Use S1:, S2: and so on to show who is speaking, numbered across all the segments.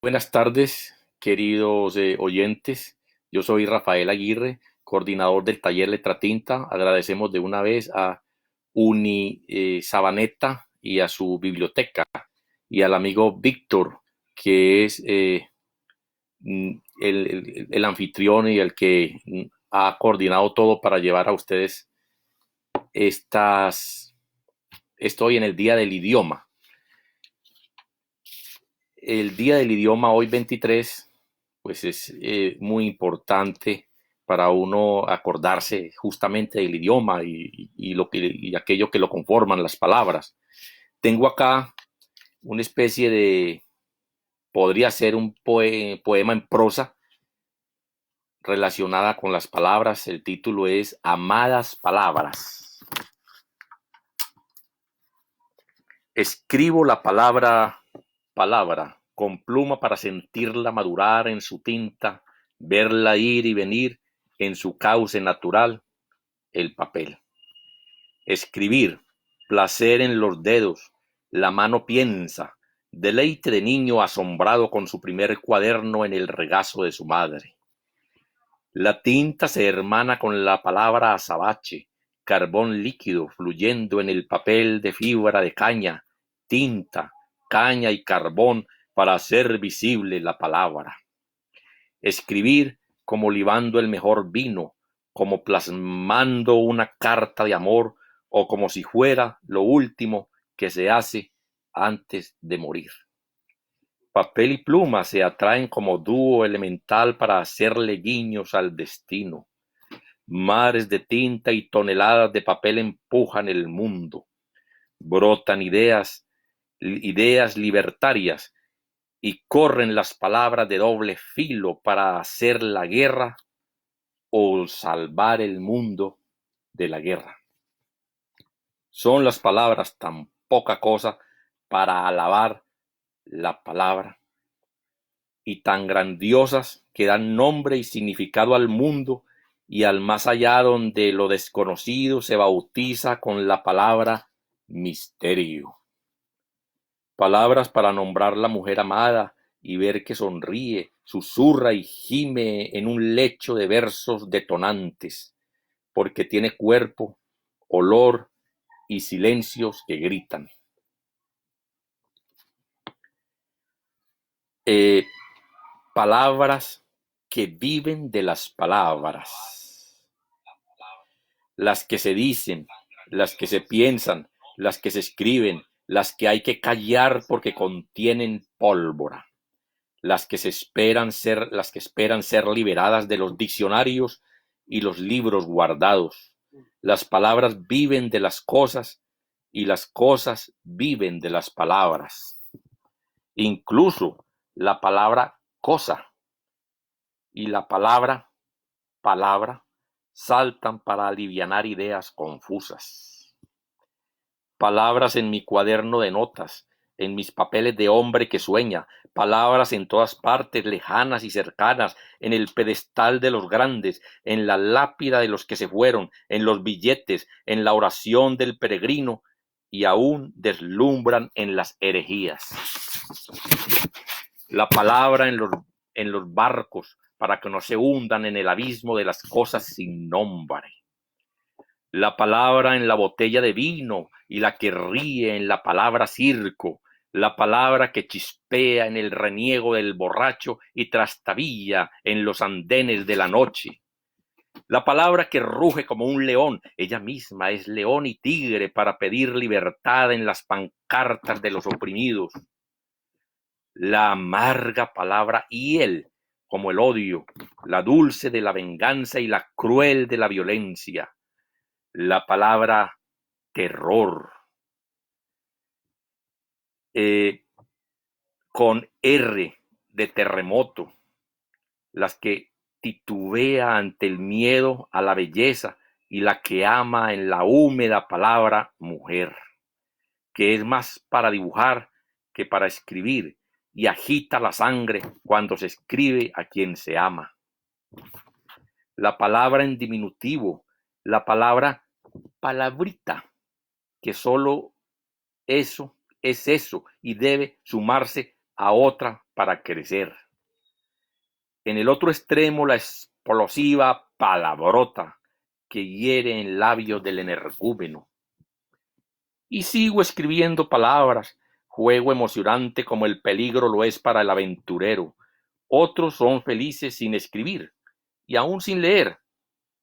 S1: Buenas tardes, queridos oyentes. Yo soy Rafael Aguirre, coordinador del taller Letra Tinta. Agradecemos de una vez a Uni Sabaneta y a su biblioteca y al amigo Víctor, que es el anfitrión y el que ha coordinado todo para llevar a ustedes estas. Estoy en el Día del Idioma. El Día del Idioma hoy 23 pues es muy importante para uno acordarse justamente del idioma y aquello que lo conforman, las palabras. Tengo acá una especie de, podría ser un poema en prosa relacionada con las palabras. El título es Amadas Palabras. Escribo la palabra, con pluma para sentirla madurar en su tinta, verla ir y venir en su cauce natural, el papel. Escribir, placer en los dedos, la mano piensa, deleite de niño asombrado con su primer cuaderno en el regazo de su madre. La tinta se hermana con la palabra azabache, carbón líquido fluyendo en el papel de fibra de caña, tinta, caña y carbón para hacer visible la palabra. Escribir como libando el mejor vino, como plasmando una carta de amor o como si fuera lo último que se hace antes de morir. Papel y pluma se atraen como dúo elemental para hacerle guiños al destino. Mares de tinta y toneladas de papel empujan el mundo. Brotan ideas libertarias y corren las palabras de doble filo para hacer la guerra o salvar el mundo de la guerra. Son las palabras tan poca cosa para alabar la palabra y tan grandiosas que dan nombre y significado al mundo y al más allá, donde lo desconocido se bautiza con la palabra misterio. Palabras para nombrar la mujer amada y ver que sonríe, susurra y gime en un lecho de versos detonantes, porque tiene cuerpo, olor y silencios que gritan. Palabras que viven de las palabras, las que se dicen, las que se piensan, las que se escriben, las que hay que callar porque contienen pólvora, las que esperan ser liberadas de los diccionarios y los libros guardados. Las palabras viven de las cosas y las cosas viven de las palabras. Incluso la palabra cosa y la palabra saltan para alivianar ideas confusas. Palabras en mi cuaderno de notas, en mis papeles de hombre que sueña, palabras en todas partes, lejanas y cercanas, en el pedestal de los grandes, en la lápida de los que se fueron, en los billetes, en la oración del peregrino, y aún deslumbran en las herejías. La palabra en los barcos, para que no se hundan en el abismo de las cosas sin nombre. La palabra en la botella de vino y la que ríe en la palabra circo, la palabra que chispea en el reniego del borracho y trastabilla en los andenes de la noche. La palabra que ruge como un león, ella misma es león y tigre para pedir libertad en las pancartas de los oprimidos. La amarga palabra hiel como el odio, la dulce de la venganza y la cruel de la violencia. La palabra terror, con R de terremoto, las que titubea ante el miedo a la belleza y la que ama en la húmeda palabra mujer, que es más para dibujar que para escribir y agita la sangre cuando se escribe a quien se ama. La palabra en diminutivo, la palabra palabrita, que solo eso es eso y debe sumarse a otra para crecer. En el otro extremo, la explosiva palabrota que hiere en labios del energúmeno. Y sigo escribiendo palabras, juego emocionante como el peligro lo es para el aventurero. Otros son felices sin escribir y aún sin leer.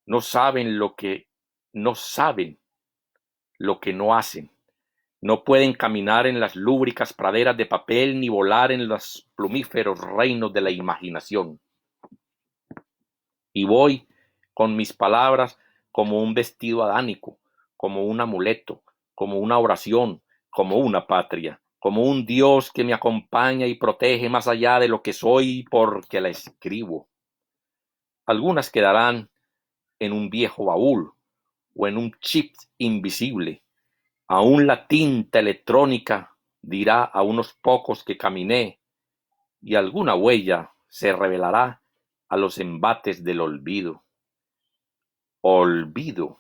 S1: No saben lo que no hacen. No pueden caminar en las lúbricas praderas de papel ni volar en los plumíferos reinos de la imaginación. Y voy con mis palabras como un vestido adánico, como un amuleto, como una oración, como una patria, como un Dios que me acompaña y protege más allá de lo que soy porque la escribo. Algunas quedarán en un viejo baúl o en un chip invisible. Aún la tinta electrónica dirá a unos pocos que caminé y alguna huella se revelará a los embates del olvido. Olvido,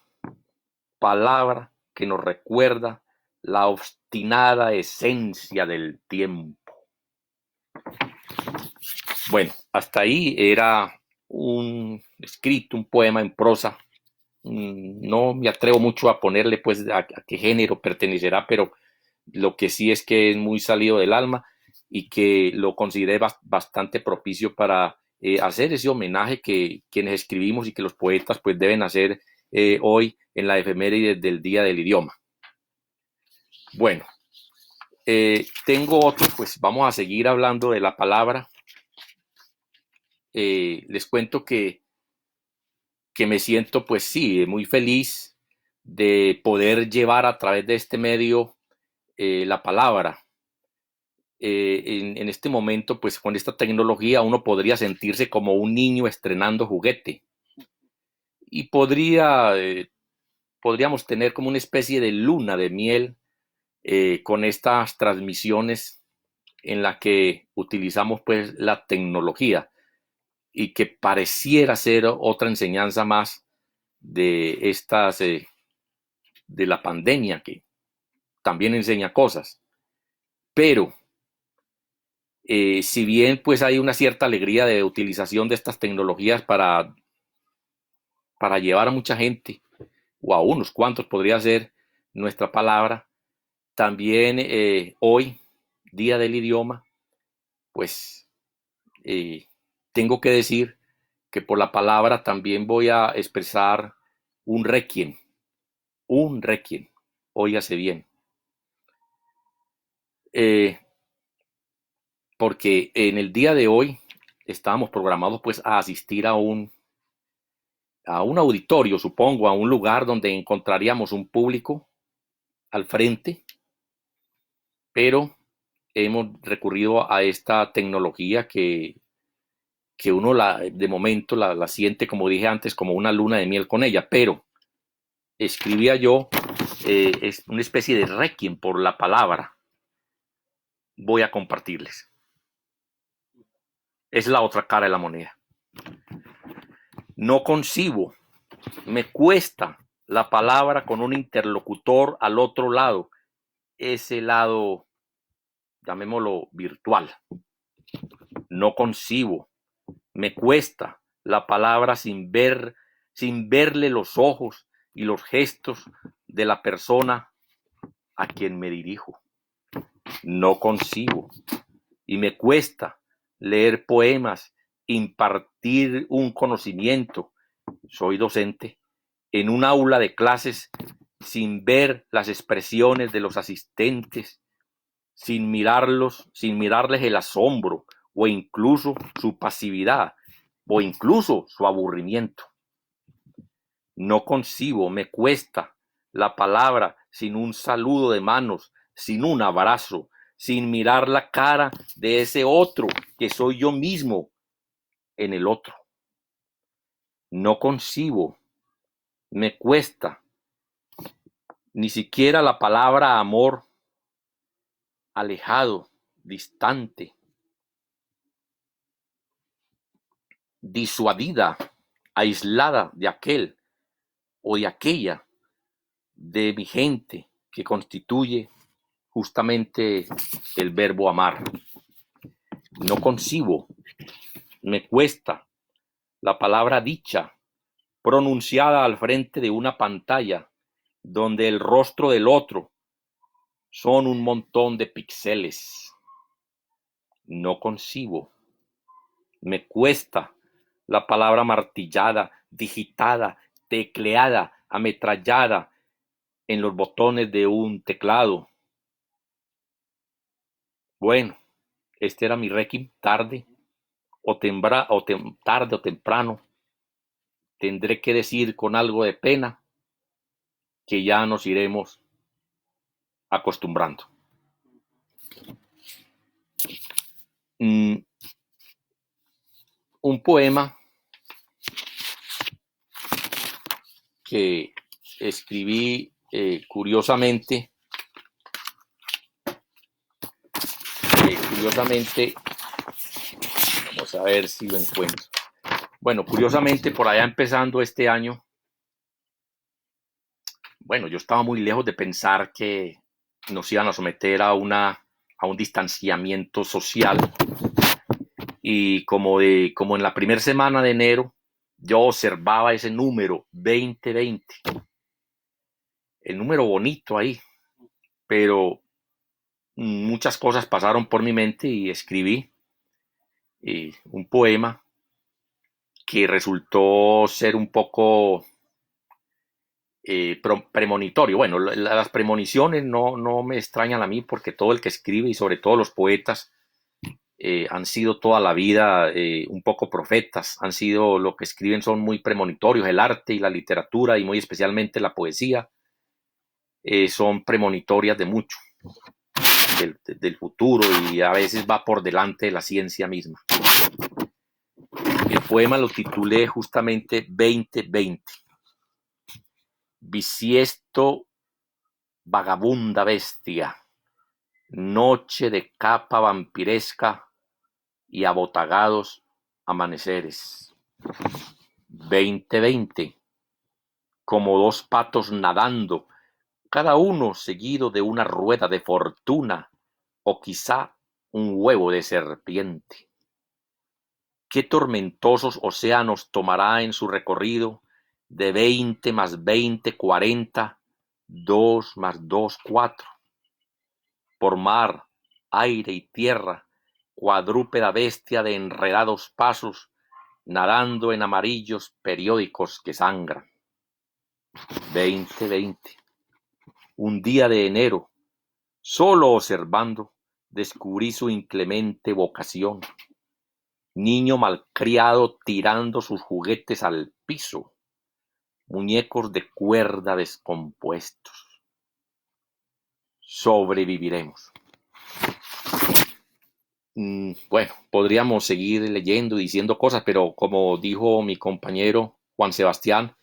S1: palabra que nos recuerda la obstinada esencia del tiempo. Bueno, hasta ahí era un escrito, un poema en prosa. No me atrevo mucho a ponerle pues a qué género pertenecerá, pero lo que sí es que es muy salido del alma y que lo consideré bastante propicio para hacer ese homenaje que quienes escribimos y que los poetas pues deben hacer hoy en la efeméride del Día del Idioma. Bueno, tengo otro, pues vamos a seguir hablando de la palabra. Les cuento que me siento pues sí, muy feliz de poder llevar a través de este medio la palabra. En este momento, pues con esta tecnología uno podría sentirse como un niño estrenando juguete y podríamos tener como una especie de luna de miel con estas transmisiones en la que utilizamos pues la tecnología y que pareciera ser otra enseñanza más de estas de la pandemia que también enseña cosas, pero si bien pues hay una cierta alegría de utilización de estas tecnologías para llevar a mucha gente o a unos cuantos podría ser nuestra palabra, también hoy, Día del Idioma, pues tengo que decir que por la palabra también voy a expresar un requiem, óigase bien, porque en el día de hoy estábamos programados pues a asistir a un auditorio, supongo, a un lugar donde encontraríamos un público al frente, pero hemos recurrido a esta tecnología que uno de momento la siente, como dije antes, como una luna de miel con ella, pero escribía yo, es una especie de requiem por la palabra. Voy a compartirles. Es la otra cara de la moneda. No concibo, me cuesta la palabra con un interlocutor al otro lado, ese lado, llamémoslo virtual. No concibo, me cuesta la palabra sin verle los ojos y los gestos de la persona a quien me dirijo. No concibo y me cuesta leer poemas, impartir un conocimiento. Soy docente en un aula de clases sin ver las expresiones de los asistentes, sin mirarles el asombro o incluso su pasividad o incluso su aburrimiento. No concibo, me cuesta la palabra sin un saludo de manos, sin un abrazo, sin mirar la cara de ese otro que soy yo mismo en el otro. No concibo, me cuesta ni siquiera la palabra amor, alejado, distante, disuadida, aislada de aquel o de aquella, de mi gente, que constituye justamente el verbo amar. No concibo, me cuesta la palabra dicha, pronunciada al frente de una pantalla, donde el rostro del otro son un montón de píxeles. No concibo, me cuesta la palabra martillada, digitada, tecleada, ametrallada en los botones de un teclado. Bueno, este era mi requiem, tarde o temprano. Tendré que decir con algo de pena que ya nos iremos acostumbrando. Un poema que escribí curiosamente, vamos a ver si lo encuentro. Bueno, curiosamente, por allá empezando este año, bueno, yo estaba muy lejos de pensar que nos iban a someter a un distanciamiento social, y como en la primera semana de enero, yo observaba ese número 2020, el número bonito ahí, pero muchas cosas pasaron por mi mente y escribí un poema que resultó ser un poco premonitorio. Bueno, las premoniciones no me extrañan a mí, porque todo el que escribe, y sobre todo los poetas, han sido toda la vida un poco profetas, lo que escriben son muy premonitorios. El arte y la literatura, y muy especialmente la poesía, son premonitorias de mucho, del futuro, y a veces va por delante de la ciencia misma. El poema lo titulé justamente 2020. Bisiesto, vagabunda bestia, noche de capa vampiresca y abotagados amaneceres. 2020, como dos patos nadando, cada uno seguido de una rueda de fortuna, o quizá un huevo de serpiente. ¿Qué tormentosos océanos tomará en su recorrido de 20 más 20, 40, 2 más 2, 4? Por mar, aire y tierra, cuadrúpeda bestia de enredados pasos, nadando en amarillos periódicos que sangran. 2020, un día de enero, solo observando, descubrí su inclemente vocación. Niño malcriado tirando sus juguetes al piso, muñecos de cuerda descompuestos. Sobreviviremos. Bueno, podríamos seguir leyendo y diciendo cosas, pero como dijo mi compañero Juan Sebastián,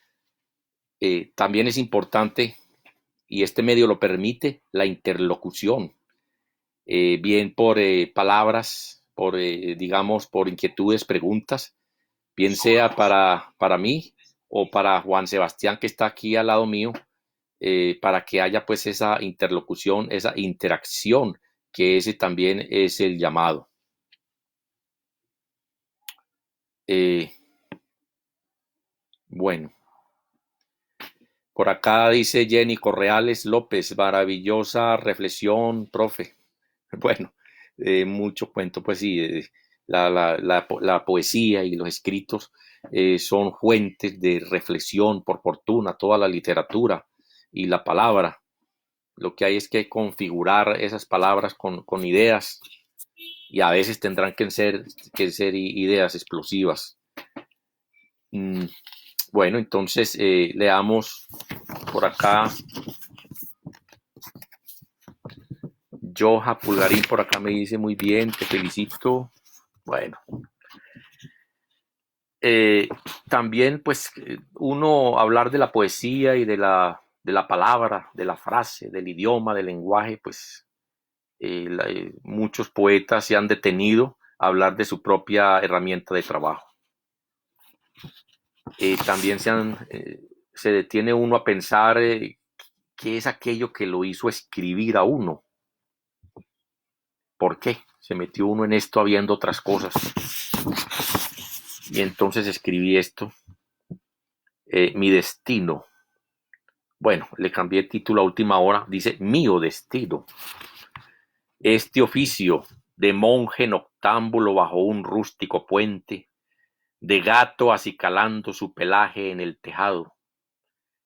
S1: también es importante, y este medio lo permite, la interlocución, bien por palabras, digamos, por inquietudes, preguntas, bien sea para mí o para Juan Sebastián, que está aquí al lado mío, para que haya pues esa interlocución, esa interacción, que ese también es el llamado. Bueno, por acá dice Jenny Correales López, maravillosa reflexión, profe. Bueno, mucho cuento, pues sí, la poesía y los escritos son fuentes de reflexión, por fortuna, toda la literatura y la palabra. Lo que hay es que configurar esas palabras con ideas, y a veces tendrán que ser ideas explosivas. Bueno, entonces leamos por acá. Joja Pulgarín por acá me dice: muy bien, te felicito. Bueno, también pues uno hablar de la poesía y de la palabra, de la frase, del idioma, del lenguaje, pues muchos poetas se han detenido a hablar de su propia herramienta de trabajo. También se detiene uno a pensar qué es aquello que lo hizo escribir a uno. ¿Por qué? se metió uno en esto habiendo otras cosas. Y entonces escribí esto, mi destino. Bueno, le cambié el título a última hora, dice mío destino. Este oficio de monje noctámbulo bajo un rústico puente, de gato acicalando su pelaje en el tejado,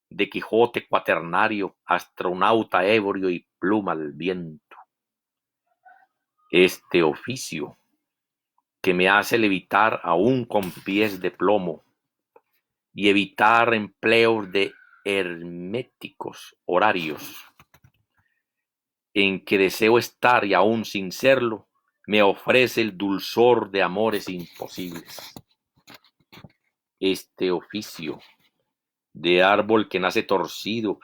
S1: de Quijote cuaternario, astronauta ebrio y pluma al viento. Este oficio que me hace levitar aún con pies de plomo y evitar empleos de herméticos horarios, en que deseo estar y aún sin serlo, me ofrece el dulzor de amores imposibles. Este oficio de árbol que nace torcido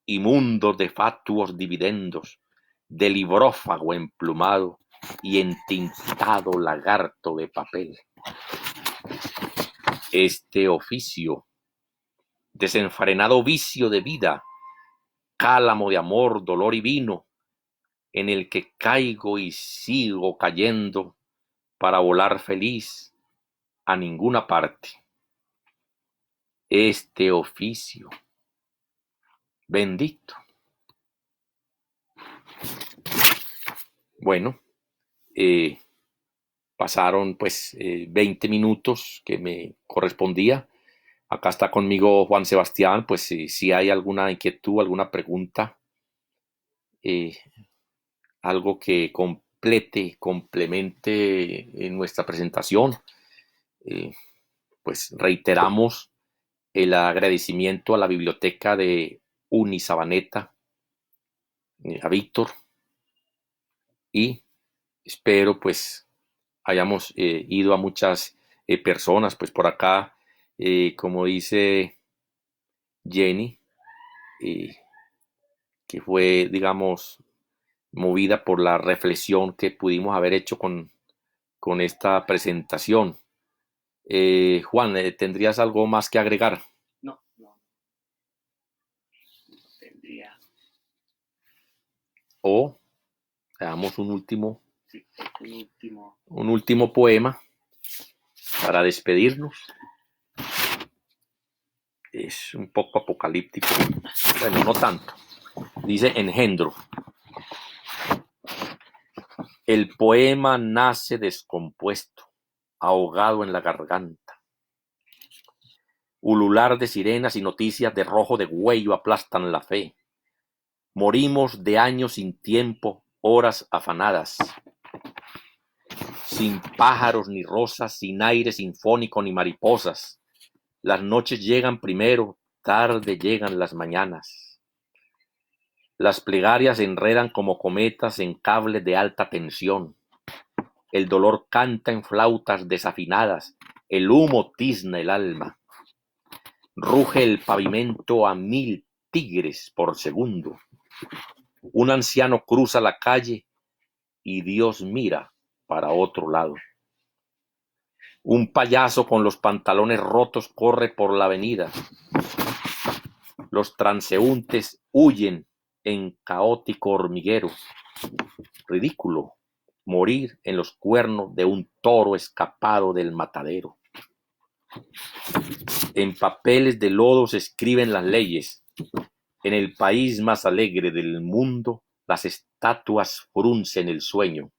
S1: y mundos de fatuos dividendos, de librófago emplumado y entintado lagarto de papel. Este oficio, desenfrenado vicio de vida, cálamo de amor, dolor y vino, en el que caigo y sigo cayendo para volar feliz a ninguna parte. Este oficio bendito. Bueno, pasaron pues 20 minutos que me correspondía. Acá está conmigo Juan Sebastián, pues si hay alguna inquietud, alguna pregunta, algo que complemente en nuestra presentación, pues reiteramos el agradecimiento a la biblioteca de Unisabaneta, a Víctor, y espero pues hayamos ido a muchas personas, pues por acá, como dice Jenny, que fue, digamos, movida por la reflexión que pudimos haber hecho con esta presentación. Juan, ¿tendrías algo más que agregar?
S2: No tendría.
S1: O hagamos un último
S2: Un
S1: último poema para despedirnos. Es un poco apocalíptico. Bueno, no tanto. Dice Engendro. El poema nace descompuesto, ahogado en la garganta. Ulular de sirenas y noticias de rojo de huello aplastan la fe. Morimos de años sin tiempo, horas afanadas. Sin pájaros ni rosas, sin aire sinfónico ni mariposas. Las noches llegan primero, tarde llegan las mañanas. Las plegarias se enredan como cometas en cables de alta tensión. El dolor canta en flautas desafinadas, el humo tizna el alma. Ruge el pavimento a 1000 tigres por segundo. Un anciano cruza la calle y Dios mira para otro lado. Un payaso con los pantalones rotos corre por la avenida. Los transeúntes huyen en caótico hormiguero. Ridículo morir en los cuernos de un toro escapado del matadero. En papeles de lodo se escriben las leyes. En el país más alegre del mundo, las estatuas fruncen el sueño.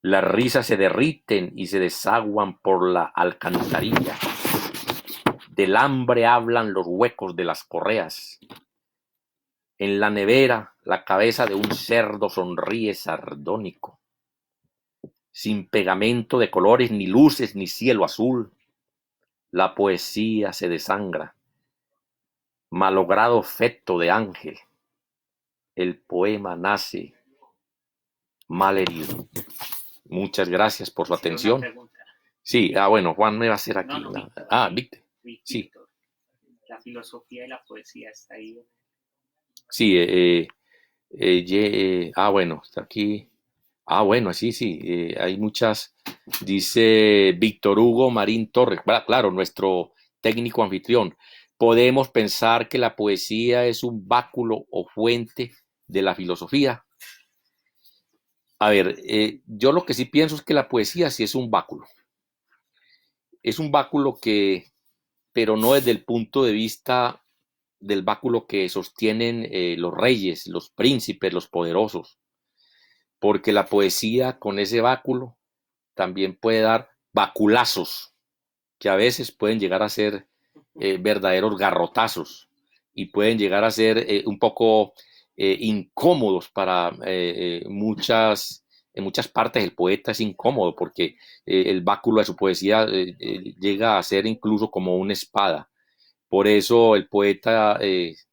S1: Las risas se derriten y se desaguan por la alcantarilla. Del hambre hablan los huecos de las correas. En la nevera, la cabeza de un cerdo sonríe sardónico. Sin pegamento de colores, ni luces, ni cielo azul, la poesía se desangra. Malogrado feto de ángel, el poema nace mal herido. Muchas gracias por su atención. Sí, bueno, Juan me va a hacer aquí. Víctor. Sí.
S2: La filosofía y la poesía está ahí.
S1: Sí, bueno, está aquí. Bueno, sí, hay muchas. Dice Víctor Hugo Marín Torres, claro, nuestro técnico anfitrión. Podemos pensar que la poesía es un báculo o fuente de la filosofía. A ver, yo lo que sí pienso es que la poesía sí es un báculo. Es un báculo que, pero no desde el punto de vista del báculo que sostienen los reyes, los príncipes, los poderosos, porque la poesía con ese báculo también puede dar baculazos, que a veces pueden llegar a ser verdaderos garrotazos y pueden llegar a ser un poco incómodos para en muchas partes el poeta es incómodo porque el báculo de su poesía llega a ser incluso como una espada. Por eso el poeta es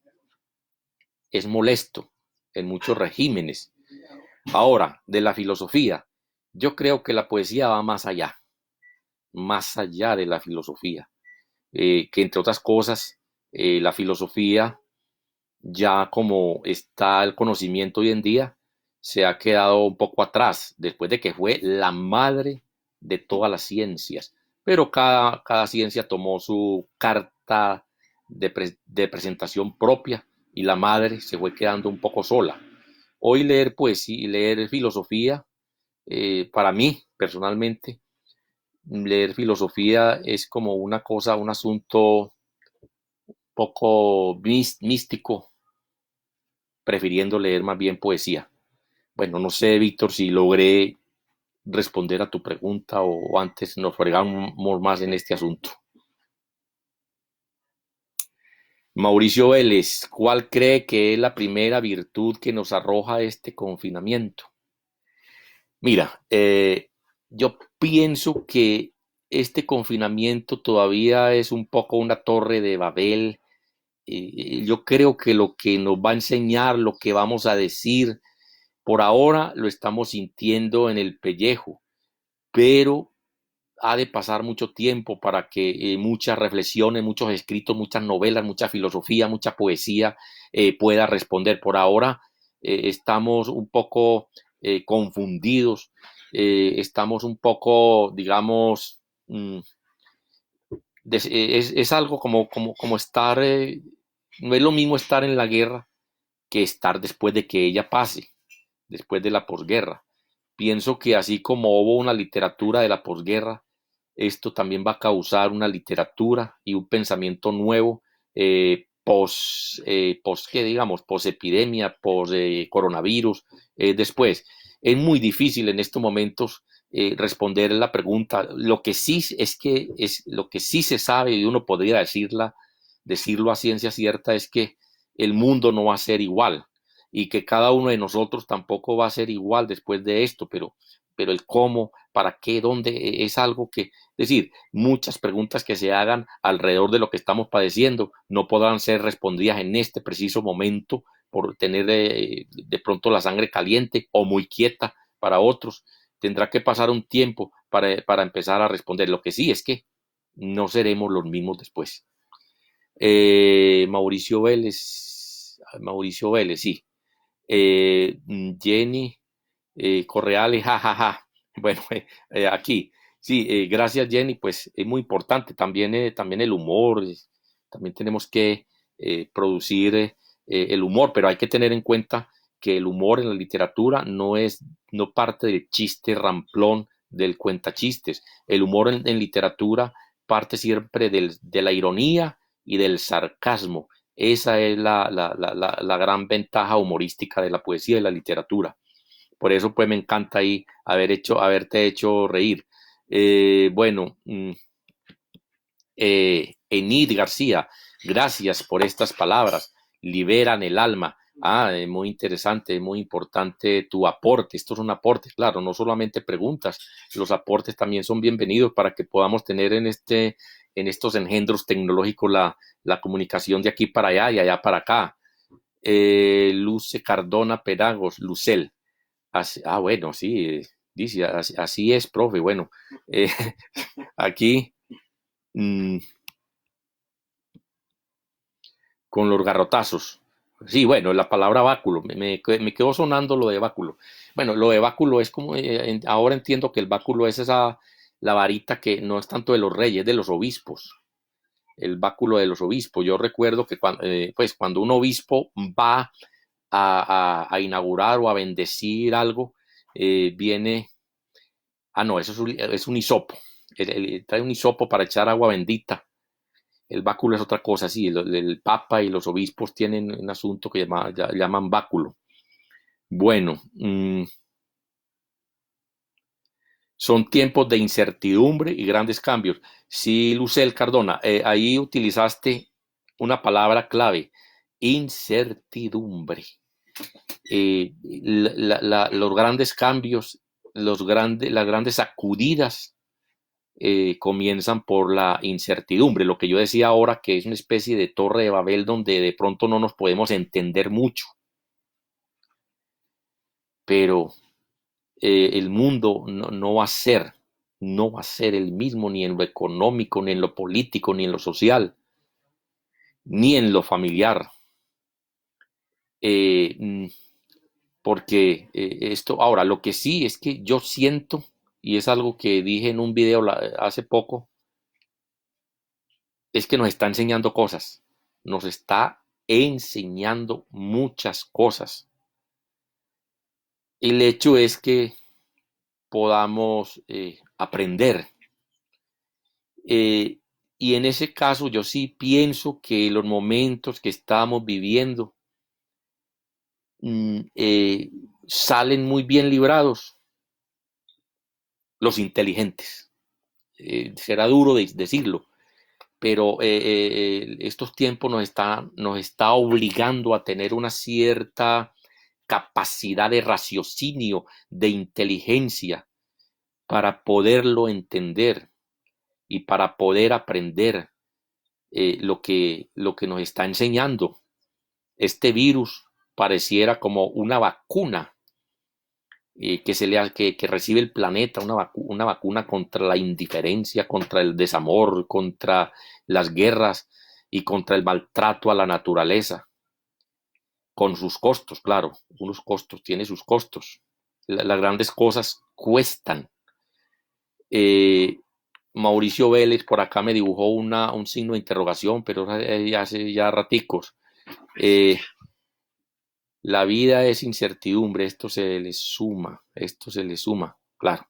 S1: molesto en muchos regímenes. Ahora, de la filosofía, yo creo que la poesía va más allá de la filosofía, que entre otras cosas, la filosofía, ya como está el conocimiento hoy en día, se ha quedado un poco atrás, después de que fue la madre de todas las ciencias. Pero cada ciencia tomó su carta de presentación propia y la madre se fue quedando un poco sola. Hoy leer poesía, leer filosofía, para mí personalmente, leer filosofía es como una cosa, un asunto poco místico, prefiriendo leer más bien poesía. Bueno, no sé, Víctor, si logré responder a tu pregunta o antes nos fregamos más en este asunto. Mauricio Vélez, ¿cuál cree que es la primera virtud que nos arroja este confinamiento? Mira, yo pienso que este confinamiento todavía es un poco una torre de Babel. Yo creo que lo que nos va a enseñar, lo que vamos a decir, por ahora lo estamos sintiendo en el pellejo, pero ha de pasar mucho tiempo para que muchas reflexiones, muchos escritos, muchas novelas, mucha filosofía, mucha poesía pueda responder. Por ahora estamos un poco confundidos, estamos un poco, digamos, es algo como estar, no es lo mismo estar en la guerra que estar después de que ella pase, después de la posguerra. Pienso que así como hubo una literatura de la posguerra, esto también va a causar una literatura y un pensamiento nuevo ¿qué digamos? Post epidemia, post coronavirus. Después, es muy difícil en estos momentos responder la pregunta. Lo que sí es que es lo que sí se sabe y uno podría decirlo a ciencia cierta es que el mundo no va a ser igual y que cada uno de nosotros tampoco va a ser igual después de esto, pero el cómo, para qué, dónde, es algo que, es decir, muchas preguntas que se hagan alrededor de lo que estamos padeciendo no podrán ser respondidas en este preciso momento por tener de pronto la sangre caliente o muy quieta para otros. Tendrá que pasar un tiempo para empezar a responder. Lo que sí es que no seremos los mismos después. Mauricio Vélez, sí. Jenny Correales, jajaja. Bueno, aquí, sí, gracias Jenny, pues es muy importante también el humor, también tenemos que producir el humor, pero hay que tener en cuenta que el humor en la literatura no parte del chiste ramplón del cuentachistes. El humor en literatura parte siempre de la ironía y del sarcasmo. Esa es la gran ventaja humorística de la poesía y la literatura. Por eso pues me encanta ahí haberte hecho reír. Bueno, Enid García, gracias por estas palabras, liberan el alma. Muy interesante, muy importante tu aporte. Esto es un aporte, claro, no solamente preguntas, los aportes también son bienvenidos para que podamos tener en estos engendros tecnológicos la comunicación de aquí para allá y allá para acá. Luce Cardona Pedagos, Lucel. Bueno, sí, dice, así es, profe. Bueno, aquí mmm, con los garrotazos. Sí, bueno, la palabra báculo, me quedó sonando lo de báculo. Bueno, lo de báculo es como, ahora entiendo que el báculo es la varita que no es tanto de los reyes, de los obispos, el báculo de los obispos. Yo recuerdo que cuando un obispo va a inaugurar o a bendecir algo, viene... Ah, no, eso es un hisopo. Trae un hisopo para echar agua bendita. El báculo es otra cosa, sí. El papa y los obispos tienen un asunto que llaman báculo. Bueno, son tiempos de incertidumbre y grandes cambios. Sí, Lucel Cardona, ahí utilizaste una palabra clave, incertidumbre. Los grandes cambios, las grandes sacudidas comienzan por la incertidumbre. Lo que yo decía ahora, que es una especie de torre de Babel donde de pronto no nos podemos entender mucho. Pero el mundo no va a ser el mismo ni en lo económico, ni en lo político, ni en lo social, ni en lo familiar. Porque esto, ahora, lo que sí es que yo siento, y es algo que dije en un video hace poco, es que nos está enseñando cosas, nos está enseñando muchas cosas. El hecho es que podamos aprender. Y en ese caso yo sí pienso que los momentos que estamos viviendo salen muy bien librados los inteligentes. Será duro decirlo, pero estos tiempos nos está obligando a tener una cierta capacidad de raciocinio, de inteligencia, para poderlo entender y para poder aprender lo que nos está enseñando. Este virus pareciera como una vacuna que recibe el planeta, una vacuna contra la indiferencia, contra el desamor, contra las guerras y contra el maltrato a la naturaleza, con sus costos, claro, unos costos, tiene sus costos. Las grandes cosas cuestan. Mauricio Vélez por acá me dibujó un signo de interrogación, pero hace ya raticos. La vida es incertidumbre, esto se le suma, claro,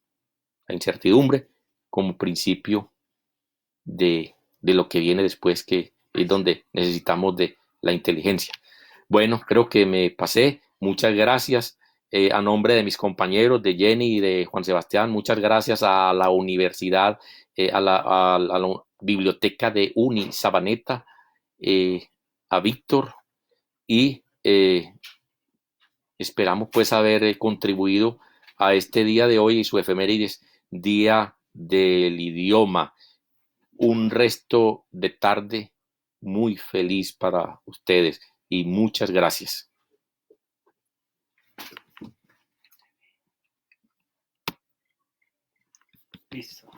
S1: la incertidumbre como principio de lo que viene después, que es donde necesitamos de la inteligencia. Bueno, creo que me pasé, muchas gracias a nombre de mis compañeros, de Jenny y de Juan Sebastián, muchas gracias a la universidad, a la biblioteca de Uni Sabaneta, a Víctor y esperamos pues haber contribuido a este día de hoy y su efemérides, Día del Idioma. Un resto de tarde muy feliz para ustedes y muchas gracias.
S2: Listo.